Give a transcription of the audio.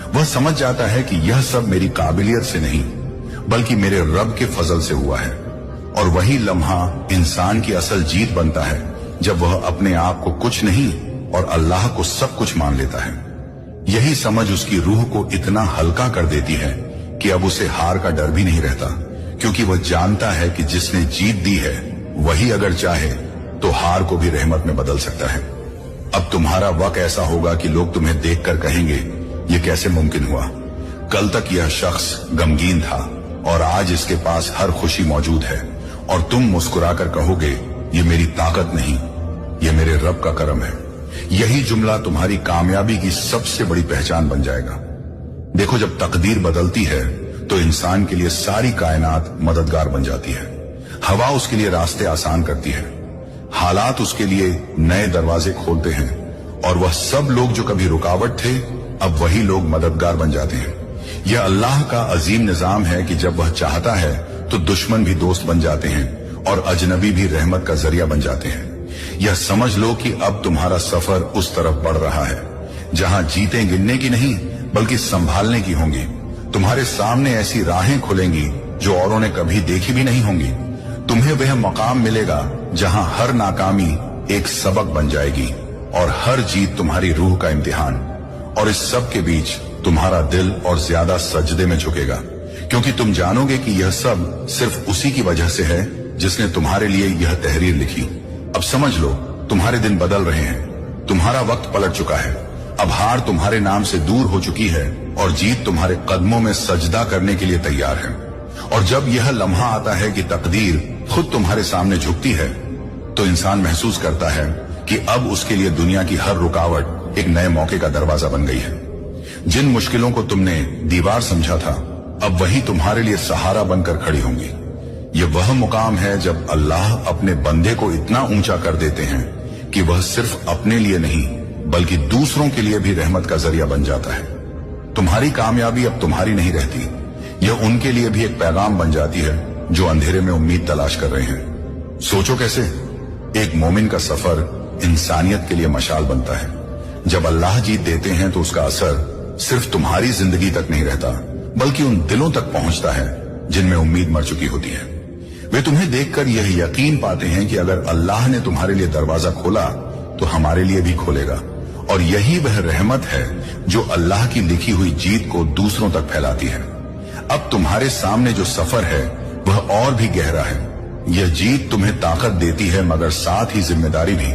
वह समझ जाता है कि यह सब मेरी काबिलियत से नहीं बल्कि मेरे रब के फजल से हुआ है। और वही लम्हा इंसान की असल जीत बनता है जब वह अपने आप को कुछ नहीं और अल्लाह को सब कुछ मान लेता है। यही समझ उसकी रूह को इतना हल्का कर देती है कि अब उसे हार का डर भी नहीं रहता, क्योंकि वह जानता है कि जिसने जीत दी है वही अगर चाहे तो हार को भी रहमत में बदल सकता है। अब तुम्हारा वक्त ऐसा होगा कि लोग तुम्हें देखकर कहेंगे, ये कैसे मुमकिन हुआ? कल तक यह शख्स गमगीन था और आज इसके पास हर खुशी मौजूद है, और तुम मुस्कुराकर कहोगे, ये मेरी ताकत नहीं, ये मेरे रब का करम है। यही जुमला तुम्हारी कामयाबी की सबसे बड़ी पहचान बन जाएगा। देखो, जब तकदीर बदलती है तो इंसान के लिए सारी कायनात मददगार बन जाती है। हवा उसके लिए रास्ते आसान करती है, हालात उसके लिए नए दरवाजे खोलते हैं, और वह सब लोग जो कभी रुकावट थे अब वही लोग मददगार बन जाते हैं। यह अल्लाह का अजीम निजाम है कि जब वह चाहता है तो दुश्मन भी दोस्त बन जाते हैं और अजनबी भी रहमत का जरिया बन जाते हैं। यह समझ लो कि अब तुम्हारा सफर उस तरफ बढ़ रहा है जहां जीतें गिनने की नहीं बल्कि संभालने की होंगी। तुम्हारे सामने ऐसी राहें खुलेंगी जो औरों ने कभी देखी भी नहीं होंगी। तुम्हें वह मकाम मिलेगा जहां हर नाकामी एक सबक बन जाएगी और हर जीत तुम्हारी रूह का इम्तिहान। और इस सब के बीच तुम्हारा दिल और ज्यादा सजदे में झुकेगा, क्योंकि तुम जानोगे कि यह सब सिर्फ उसी की वजह से है जिसने तुम्हारे लिए यह तहरीर लिखी। अब समझ लो, तुम्हारे दिन बदल रहे हैं, तुम्हारा वक्त पलट चुका है। अब हार तुम्हारे नाम से दूर हो चुकी है और जीत तुम्हारे कदमों में सजदा करने के लिए तैयार है। और जब यह लम्हा आता है कि तकदीर खुद तुम्हारे सामने झुकती है, तो इंसान महसूस करता है कि अब उसके लिए दुनिया की हर रुकावट एक नए मौके का दरवाजा बन गई है। जिन मुश्किलों को तुमने दीवार समझा था, अब वही तुम्हारे लिए सहारा बनकर खड़ी होंगी। ये वह मुकाम है जब अल्लाह अपने बंदे को इतना ऊंचा कर देते हैं कि वह सिर्फ अपने लिए नहीं बल्कि दूसरों के लिए भी रहमत का जरिया बन जाता है। तुम्हारी कामयाबी अब तुम्हारी नहीं रहती, यह उनके लिए भी एक पैगाम बन जाती है जो अंधेरे में उम्मीद तलाश कर रहे हैं। सोचो कैसे एक मोमिन का सफर इंसानियत के लिए मशाल बनता है। जब अल्लाह जीत देते हैं तो उसका असर सिर्फ तुम्हारी जिंदगी तक नहीं रहता बल्कि उन दिलों तक पहुंचता है जिनमें उम्मीद मर चुकी होती है। वे तुम्हें देखकर यह यकीन पाते हैं कि अगर अल्लाह ने तुम्हारे लिए दरवाजा खोला तो हमारे लिए भी खोलेगा। और यही वह रहमत है जो अल्लाह की लिखी हुई जीत को दूसरों तक फैलाती है। अब तुम्हारे सामने जो सफर है वह और भी गहरा है। यह जीत तुम्हें ताकत देती है मगर साथ ही जिम्मेदारी भी।